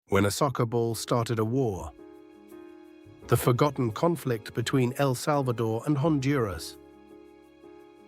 when a soccer ball started a war. The forgotten conflict between El Salvador and Honduras.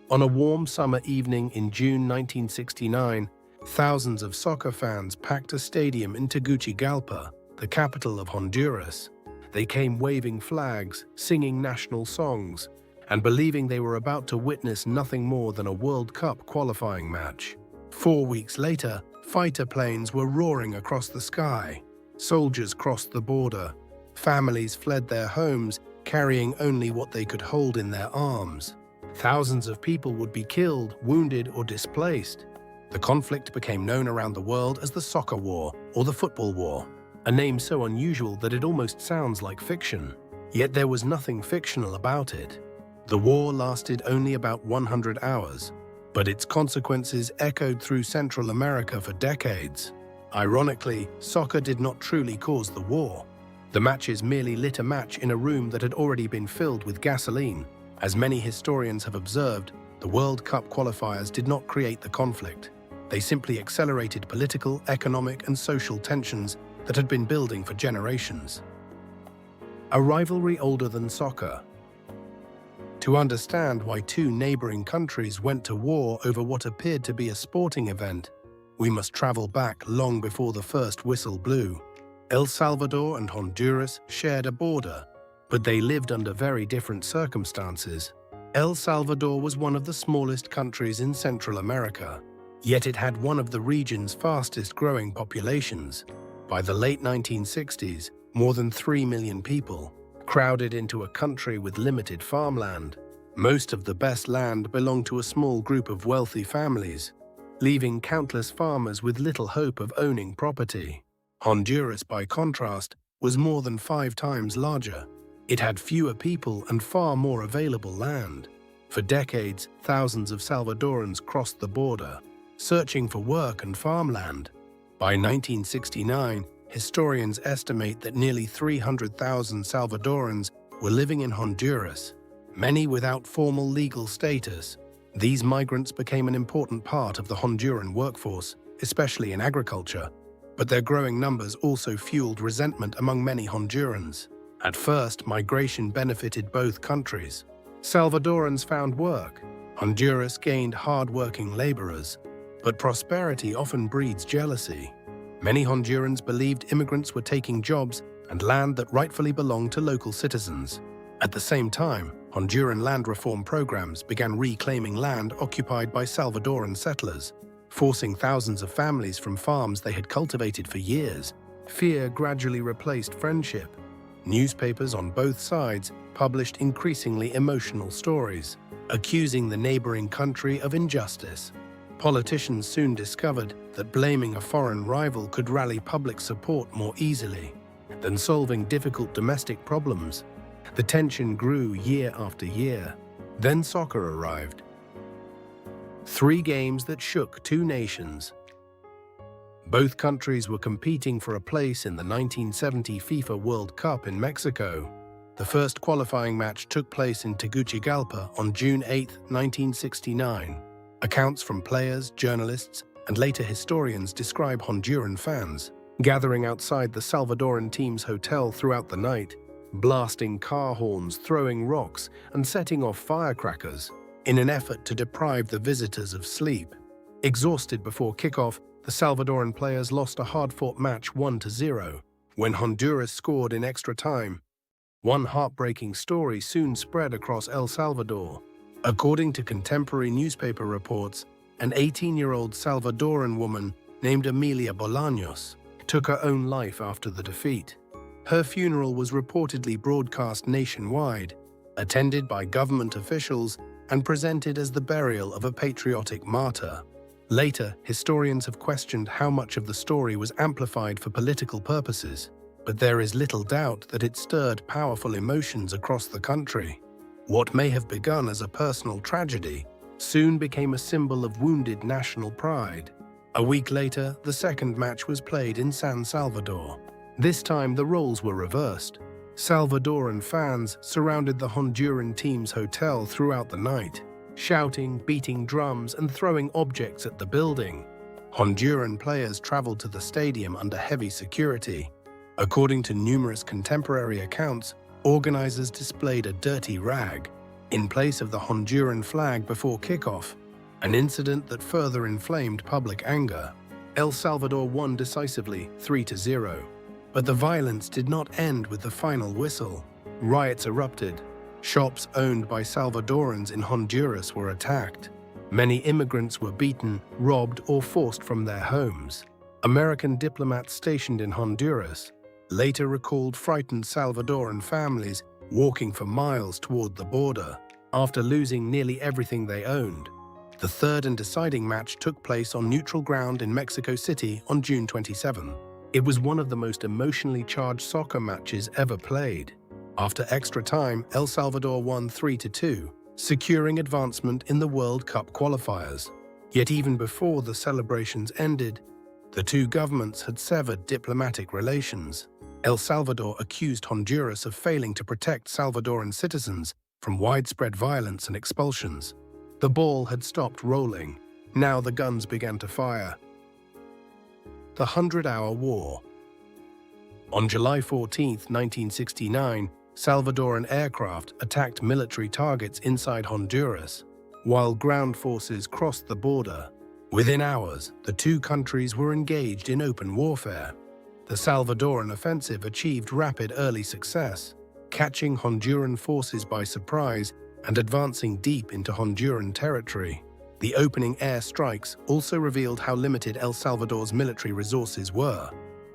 On a warm summer evening in June 1969, thousands of soccer fans packed a stadium in Tegucigalpa, the capital of Honduras. They came waving flags, singing national songs, and believing they were about to witness nothing more than a World Cup qualifying match. 4 weeks later, fighter planes were roaring across the sky. Soldiers crossed the border. Families fled their homes, carrying only what they could hold in their arms. Thousands of people would be killed, wounded, or displaced. The conflict became known around the world as the Soccer War or the Football War, a name so unusual that it almost sounds like fiction. Yet there was nothing fictional about it. The war lasted only about 100 hours, but its consequences echoed through Central America for decades. Ironically, soccer did not truly cause the war. The matches merely lit a match in a room that had already been filled with gasoline. As many historians have observed, the World Cup qualifiers did not create the conflict. They simply accelerated political, economic, and social tensions that had been building for generations. A rivalry older than soccer. To understand why two neighboring countries went to war over what appeared to be a sporting event, we must travel back long before the first whistle blew. El Salvador and Honduras shared a border, but they lived under very different circumstances. El Salvador was one of the smallest countries in Central America, yet it had one of the region's fastest-growing populations. By the late 1960s, more than 3 million people crowded into a country with limited farmland. Most of the best land belonged to a small group of wealthy families, leaving countless farmers with little hope of owning property. Honduras, by contrast, was more than 5 times larger. It had fewer people and far more available land. For decades, thousands of Salvadorans crossed the border, searching for work and farmland. By 1969, historians estimate that nearly 300,000 Salvadorans were living in Honduras, many without formal legal status. These migrants became an important part of the Honduran workforce, especially in agriculture, but their growing numbers also fueled resentment among many Hondurans. At first, migration benefited both countries. Salvadorans found work. Honduras gained hard-working laborers. But prosperity often breeds jealousy. Many Hondurans believed immigrants were taking jobs and land that rightfully belonged to local citizens. At the same time, Honduran land reform programs began reclaiming land occupied by Salvadoran settlers, forcing thousands of families from farms they had cultivated for years. Fear gradually replaced friendship. Newspapers on both sides published increasingly emotional stories, accusing the neighboring country of injustice. Politicians soon discovered that blaming a foreign rival could rally public support more easily than solving difficult domestic problems. The tension grew year after year. Then soccer arrived. 3 games that shook 2 nations. Both countries were competing for a place in the 1970 FIFA World Cup in Mexico. The first qualifying match took place in Tegucigalpa on June 8, 1969. Accounts from players, journalists, and later historians describe Honduran fans gathering outside the Salvadoran team's hotel throughout the night, blasting car horns, throwing rocks, and setting off firecrackers in an effort to deprive the visitors of sleep. Exhausted before kickoff, the Salvadoran players lost a hard-fought match 1-0 when Honduras scored in extra time. One heartbreaking story soon spread across El Salvador. According to contemporary newspaper reports, an 18-year-old Salvadoran woman named Emilia Bolaños took her own life after the defeat. Her funeral was reportedly broadcast nationwide, attended by government officials, and presented as the burial of a patriotic martyr. Later, historians have questioned how much of the story was amplified for political purposes, but there is little doubt that it stirred powerful emotions across the country. What may have begun as a personal tragedy soon became a symbol of wounded national pride. A week later, the second match was played in San Salvador. This time, the roles were reversed. Salvadoran fans surrounded the Honduran team's hotel throughout the night, shouting, beating drums, and throwing objects at the building. Honduran players traveled to the stadium under heavy security. According to numerous contemporary accounts, organizers displayed a dirty rag in place of the Honduran flag before kickoff, an incident that further inflamed public anger. El Salvador won decisively 3-0, but the violence did not end with the final whistle. Riots erupted. Shops owned by Salvadorans in Honduras were attacked. Many immigrants were beaten, robbed, or forced from their homes. American diplomats stationed in Honduras later recalled frightened Salvadoran families walking for miles toward the border after losing nearly everything they owned. The third and deciding match took place on neutral ground in Mexico City on June 27. It was one of the most emotionally charged soccer matches ever played. After extra time, El Salvador won 3-2, securing advancement in the World Cup qualifiers. Yet even before the celebrations ended, the two governments had severed diplomatic relations. El Salvador accused Honduras of failing to protect Salvadoran citizens from widespread violence and expulsions. The ball had stopped rolling. Now the guns began to fire. The 100-Hour War. On July 14, 1969, Salvadoran aircraft attacked military targets inside Honduras, while ground forces crossed the border. Within hours, the two countries were engaged in open warfare. The Salvadoran offensive achieved rapid early success, catching Honduran forces by surprise and advancing deep into Honduran territory. The opening air strikes also revealed how limited El Salvador's military resources were.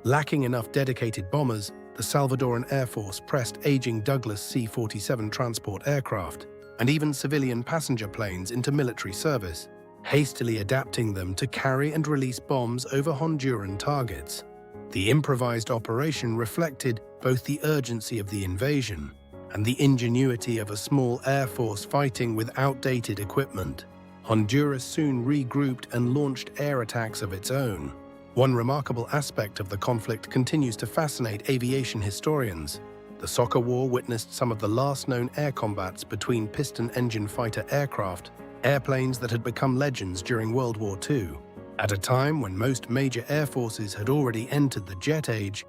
Lacking enough dedicated bombers, the Salvadoran Air Force pressed aging Douglas C-47 transport aircraft and even civilian passenger planes into military service, hastily adapting them to carry and release bombs over Honduran targets. The improvised operation reflected both the urgency of the invasion and the ingenuity of a small air force fighting with outdated equipment. Honduras soon regrouped and launched air attacks of its own. One remarkable aspect of the conflict continues to fascinate aviation historians. The Soccer War witnessed some of the last known air combats between piston-engine fighter aircraft, airplanes that had become legends during World War II. At a time when most major air forces had already entered the jet age,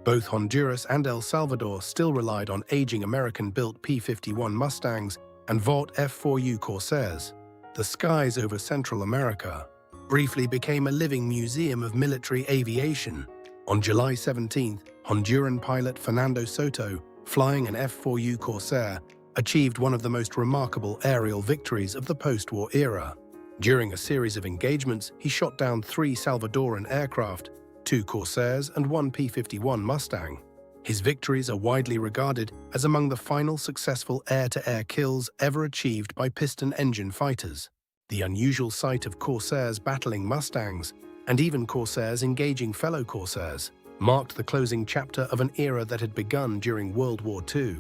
both Honduras and El Salvador still relied on aging American-built P-51 Mustangs and Vought F-4U Corsairs. The skies over Central America briefly became a living museum of military aviation. On July 17th, Honduran pilot Fernando Soto, flying an F-4U Corsair, achieved one of the most remarkable aerial victories of the post-war era. During a series of engagements, he shot down 3 Salvadoran aircraft, 2 Corsairs and 1 P-51 Mustang. His victories are widely regarded as among the final successful air-to-air kills ever achieved by piston-engine fighters. The unusual sight of Corsairs battling Mustangs, and even Corsairs engaging fellow Corsairs, marked the closing chapter of an era that had begun during World War II.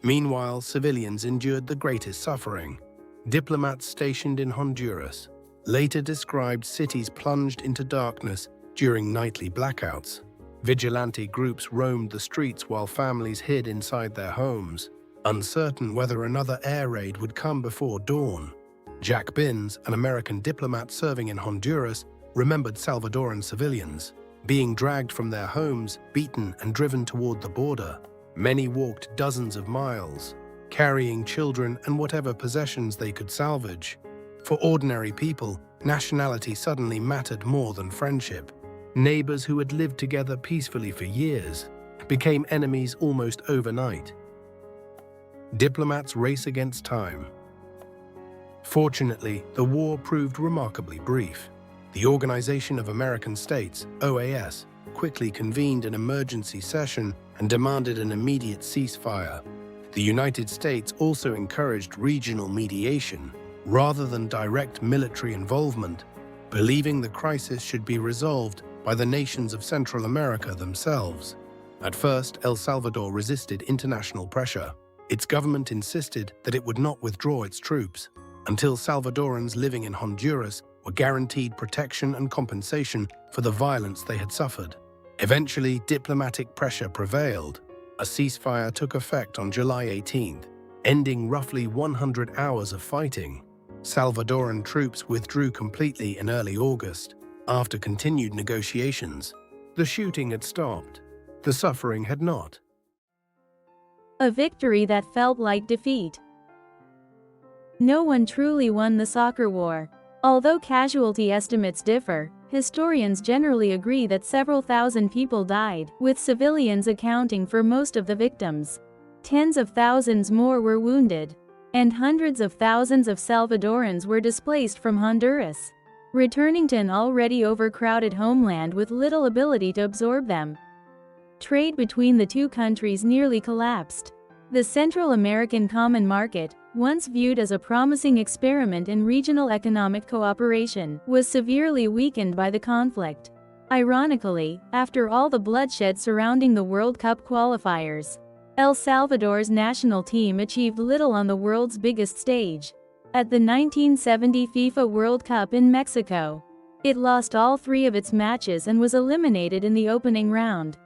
Meanwhile, civilians endured the greatest suffering. Diplomats stationed in Honduras later described cities plunged into darkness during nightly blackouts. Vigilante groups roamed the streets while families hid inside their homes, uncertain whether another air raid would come before dawn. Jack Binns, an American diplomat serving in Honduras, remembered Salvadoran civilians being dragged from their homes, beaten and driven toward the border. Many walked dozens of miles, carrying children and whatever possessions they could salvage. For ordinary people, nationality suddenly mattered more than friendship. Neighbors who had lived together peacefully for years became enemies almost overnight. Diplomats race against time. Fortunately, the war proved remarkably brief. The Organization of American States, OAS, quickly convened an emergency session and demanded an immediate ceasefire. The United States also encouraged regional mediation, rather than direct military involvement, believing the crisis should be resolved by the nations of Central America themselves. At first, El Salvador resisted international pressure. Its government insisted that it would not withdraw its troops until Salvadorans living in Honduras were guaranteed protection and compensation for the violence they had suffered. Eventually, diplomatic pressure prevailed. A ceasefire took effect on July 18th, ending roughly 100 hours of fighting. Salvadoran troops withdrew completely in early August. After continued negotiations, the shooting had stopped. The suffering had not. A victory that felt like defeat. No one truly won the soccer war. Although casualty estimates differ, historians generally agree that several thousand people died, with civilians accounting for most of the victims. Tens of thousands more were wounded, and hundreds of thousands of Salvadorans were displaced from Honduras, returning to an already overcrowded homeland with little ability to absorb them. Trade between the two countries nearly collapsed. The Central American Common Market, once viewed as a promising experiment in regional economic cooperation, was severely weakened by the conflict. Ironically, after all the bloodshed surrounding the World Cup qualifiers, El Salvador's national team achieved little on the world's biggest stage. At the 1970 FIFA World Cup in Mexico, it lost all 3 of its matches and was eliminated in the opening round.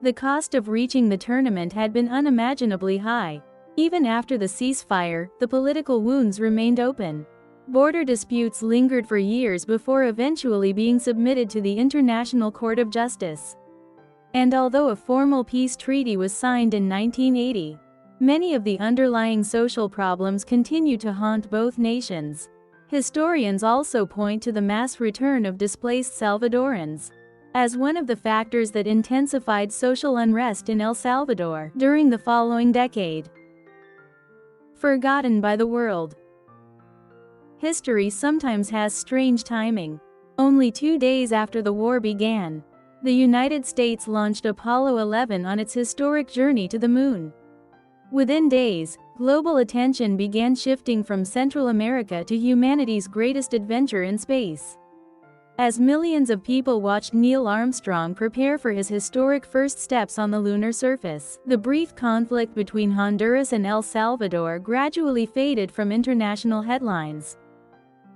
The cost of reaching the tournament had been unimaginably high. Even after the ceasefire, the political wounds remained open. Border disputes lingered for years before eventually being submitted to the International Court of Justice. And although a formal peace treaty was signed in 1980, many of the underlying social problems continue to haunt both nations. Historians also point to the mass return of displaced Salvadorans as one of the factors that intensified social unrest in El Salvador during the following decade. Forgotten by the world. History sometimes has strange timing. Only 2 days after the war began, the United States launched Apollo 11 on its historic journey to the moon. Within days, global attention began shifting from Central America to humanity's greatest adventure in space. As millions of people watched Neil Armstrong prepare for his historic first steps on the lunar surface, the brief conflict between Honduras and El Salvador gradually faded from international headlines.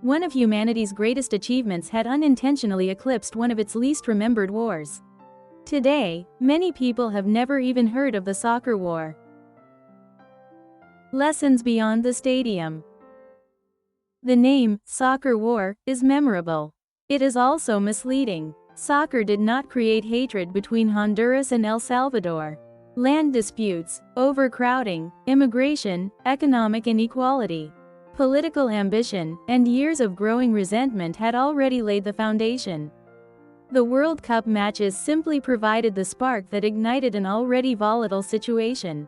One of humanity's greatest achievements had unintentionally eclipsed one of its least remembered wars. Today, many people have never even heard of the soccer war. Lessons beyond the stadium. The name, soccer war, is memorable. It is also misleading. Soccer did not create hatred between Honduras and El Salvador. Land disputes, overcrowding, immigration, economic inequality, political ambition, and years of growing resentment had already laid the foundation. The World Cup matches simply provided the spark that ignited an already volatile situation.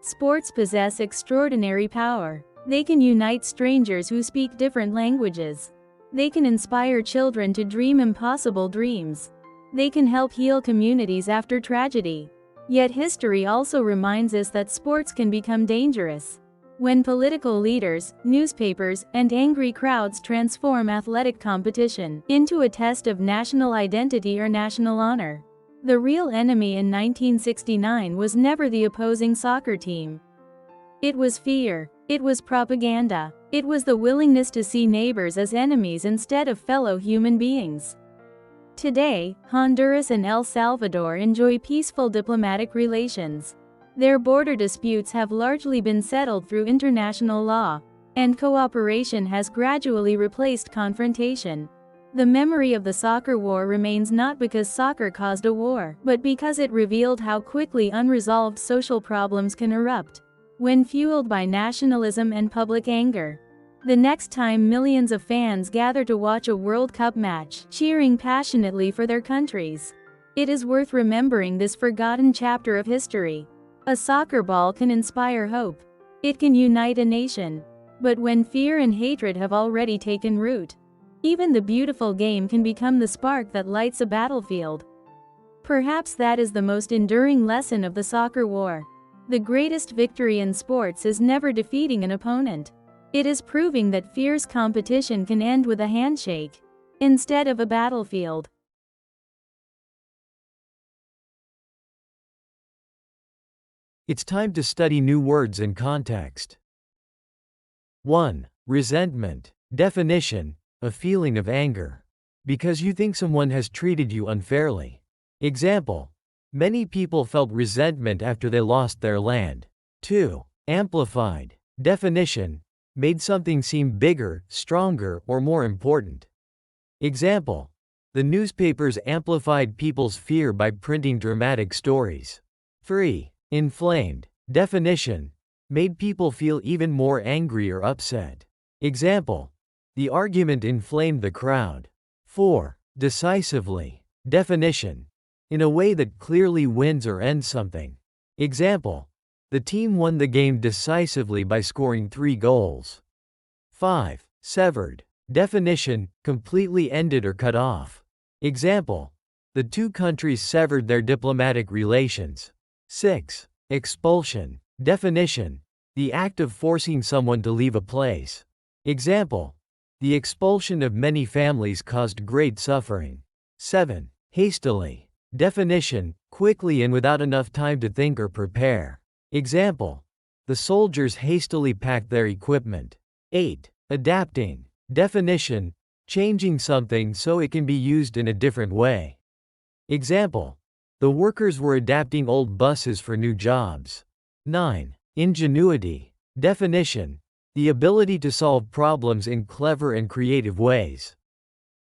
Sports possess extraordinary power. They can unite strangers who speak different languages. They can inspire children to dream impossible dreams. They can help heal communities after tragedy. Yet history also reminds us that sports can become dangerous when political leaders, newspapers, and angry crowds transform athletic competition into a test of national identity or national honor. The real enemy in 1969 was never the opposing soccer team. It was fear. It was propaganda. It was the willingness to see neighbors as enemies instead of fellow human beings. Today, Honduras and El Salvador enjoy peaceful diplomatic relations. Their border disputes have largely been settled through international law, and cooperation has gradually replaced confrontation. The memory of the soccer war remains not because soccer caused a war, but because it revealed how quickly unresolved social problems can erupt when fueled by nationalism and public anger. The next time millions of fans gather to watch a World Cup match, cheering passionately for their countries, it is worth remembering this forgotten chapter of history. A soccer ball can inspire hope. It can unite a nation. But when fear and hatred have already taken root, even the beautiful game can become the spark that lights a battlefield. Perhaps that is the most enduring lesson of the soccer war. The greatest victory in sports is never defeating an opponent. It is proving that fierce competition can end with a handshake instead of a battlefield. It's time to study new words in context. 1. Resentment. Definition: a feeling of anger because you think someone has treated you unfairly. Example: many people felt resentment after they lost their land. 2. Amplified. Definition: made something seem bigger, stronger, or more important. Example: The newspapers amplified people's fear by printing dramatic stories. 3. Inflamed. Definition. Made people feel even more angry or upset. Example. The argument inflamed the crowd. 4. Decisively. Definition. In a way that clearly wins or ends something. Example. The team won the game decisively by scoring 3 goals. 5. Severed. Definition. Completely ended or cut off. Example. The two countries severed their diplomatic relations. 6. Expulsion. Definition. The act of forcing someone to leave a place. Example. The expulsion of many families caused great suffering. 7. Hastily. Definition. Quickly and without enough time to think or prepare. Example. The soldiers hastily packed their equipment. 8. Adapting. Definition. Changing something so it can be used in a different way. Example. The workers were adapting old buses for new jobs. 9. Ingenuity. Definition. The ability to solve problems in clever and creative ways.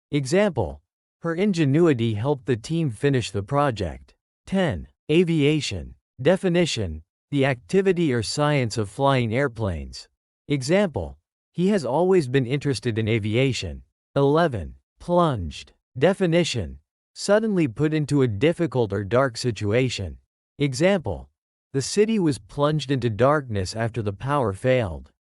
Example. Her ingenuity helped the team finish the project. 10. Aviation. Definition. The activity or science of flying airplanes. Example. He has always been interested in aviation. 11. Plunged. Definition. Suddenly put into a difficult or dark situation. Example. The city was plunged into darkness after the power failed.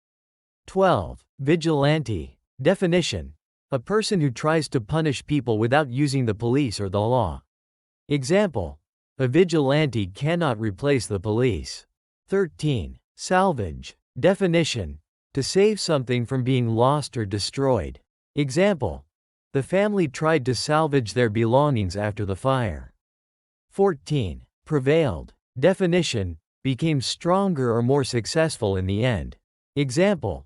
12. Vigilante. Definition. A person who tries to punish people without using the police or the law. Example. A vigilante cannot replace the police. 13. Salvage. Definition. To save something from being lost or destroyed. Example. The family tried to salvage their belongings after the fire. 14. Prevailed. Definition. Became stronger or more successful in the end. Example.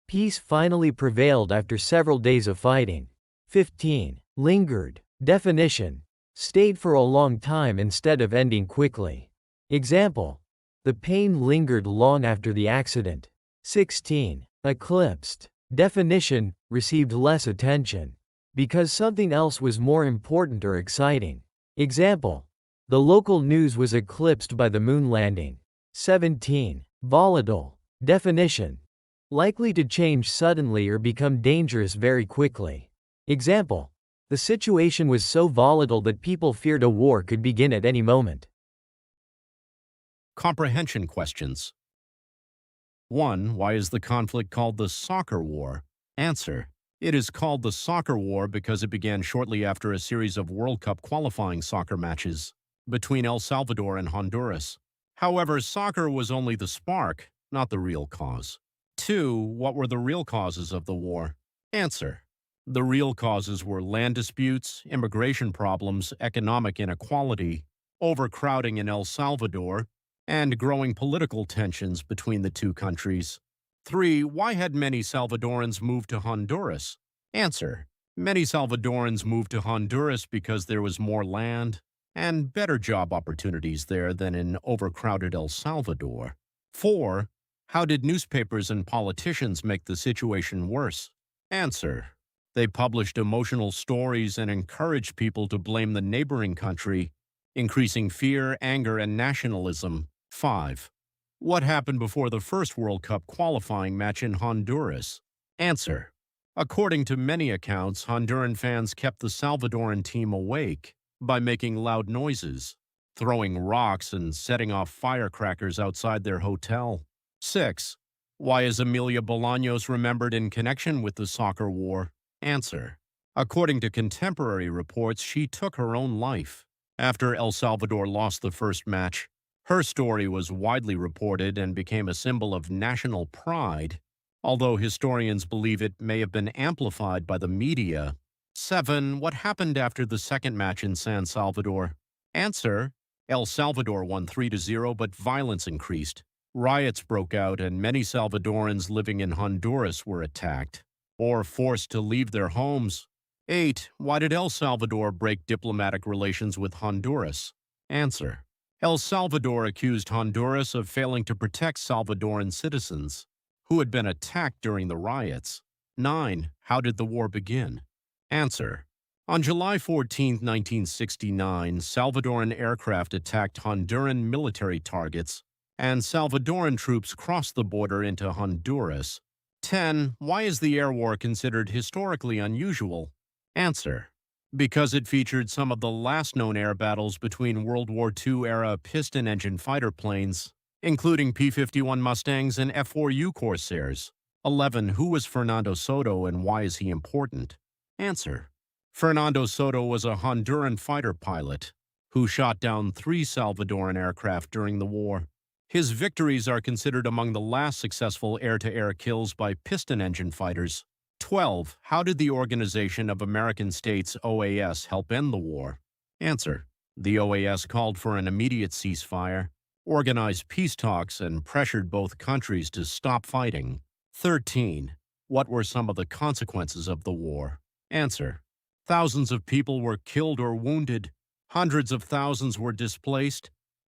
Peace finally prevailed after several days of fighting. 15. Lingered. Definition. Stayed for a long time instead of ending quickly. Example. The pain lingered long after the accident. 16. Eclipsed. Definition. Received less attention. Because something else was more important or exciting. Example. The local news was eclipsed by the moon landing. 17. Volatile. Definition. Likely to change suddenly or become dangerous very quickly. Example. The situation was so volatile that people feared a war could begin at any moment. Comprehension questions. 1. Why is the conflict called the Soccer War? Answer. It is called the Soccer War because it began shortly after a series of World Cup qualifying soccer matches between El Salvador and Honduras. However, soccer was only the spark, not the real cause. 2. What were the real causes of the war? Answer. The real causes were land disputes, immigration problems, economic inequality, overcrowding in El Salvador, and growing political tensions between the two countries. 3. Why had many Salvadorans moved to Honduras? Answer. Many Salvadorans moved to Honduras because there was more land and better job opportunities there than in overcrowded El Salvador. 4. How did newspapers and politicians make the situation worse? Answer. They published emotional stories and encouraged people to blame the neighboring country, increasing fear, anger, and nationalism. 5. What happened before the first World Cup qualifying match in Honduras? Answer. According to many accounts, Honduran fans kept the Salvadoran team awake by making loud noises, throwing rocks, and setting off firecrackers outside their hotel. 6. Why is Amelia Bolaños remembered in connection with the soccer war? Answer. According to contemporary reports, she took her own life after El Salvador lost the first match. Her story was widely reported and became a symbol of national pride, although historians believe it may have been amplified by the media. 7. What happened after the second match in San Salvador? Answer. El Salvador won 3-0, but violence increased. Riots broke out and many Salvadorans living in Honduras were attacked or forced to leave their homes. 8. Why did El Salvador break diplomatic relations with Honduras? Answer. El Salvador accused Honduras of failing to protect Salvadoran citizens who had been attacked during the riots. 9. How did the war begin? Answer. On July 14, 1969, Salvadoran aircraft attacked Honduran military targets, and Salvadoran troops crossed the border into Honduras. 10. Why is the air war considered historically unusual? Answer: because it featured some of the last known air battles between World War II-era piston-engine fighter planes, including P-51 Mustangs and F-4U Corsairs. 11. Who was Fernando Soto and why is he important? Answer: Fernando Soto was a Honduran fighter pilot who shot down 3 Salvadoran aircraft during the war. His victories are considered among the last successful air-to-air kills by piston-engine fighters. 12. How did the Organization of American States, OAS, help end the war? Answer: the OAS called for an immediate ceasefire, organized peace talks, and pressured both countries to stop fighting. 13. What were some of the consequences of the war? Answer: thousands of people were killed or wounded. Hundreds of thousands were displaced.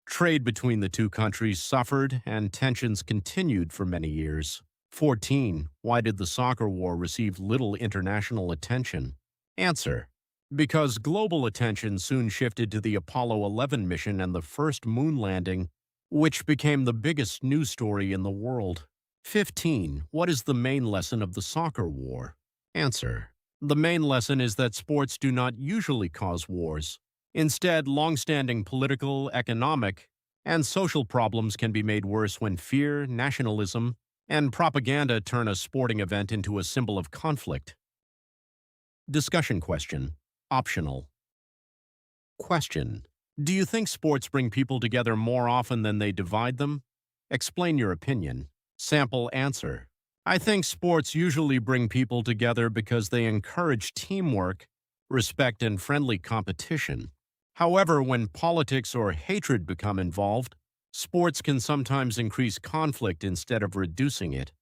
Trade between the two countries suffered, and tensions continued for many years. 14. Why did the soccer war receive little international attention? Answer: because global attention soon shifted to the Apollo 11 mission and the first moon landing, which became the biggest news story in the world. 15. What is the main lesson of the soccer war? Answer: the main lesson is that sports do not usually cause wars. Instead, long-standing political, economic, and social problems can be made worse when fear, nationalism, and propaganda turn a sporting event into a symbol of conflict. Discussion question. Optional. Question: do you think sports bring people together more often than they divide them? Explain your opinion. Sample answer: I think sports usually bring people together because they encourage teamwork, respect, and friendly competition. However, when politics or hatred become involved, sports can sometimes increase conflict instead of reducing it.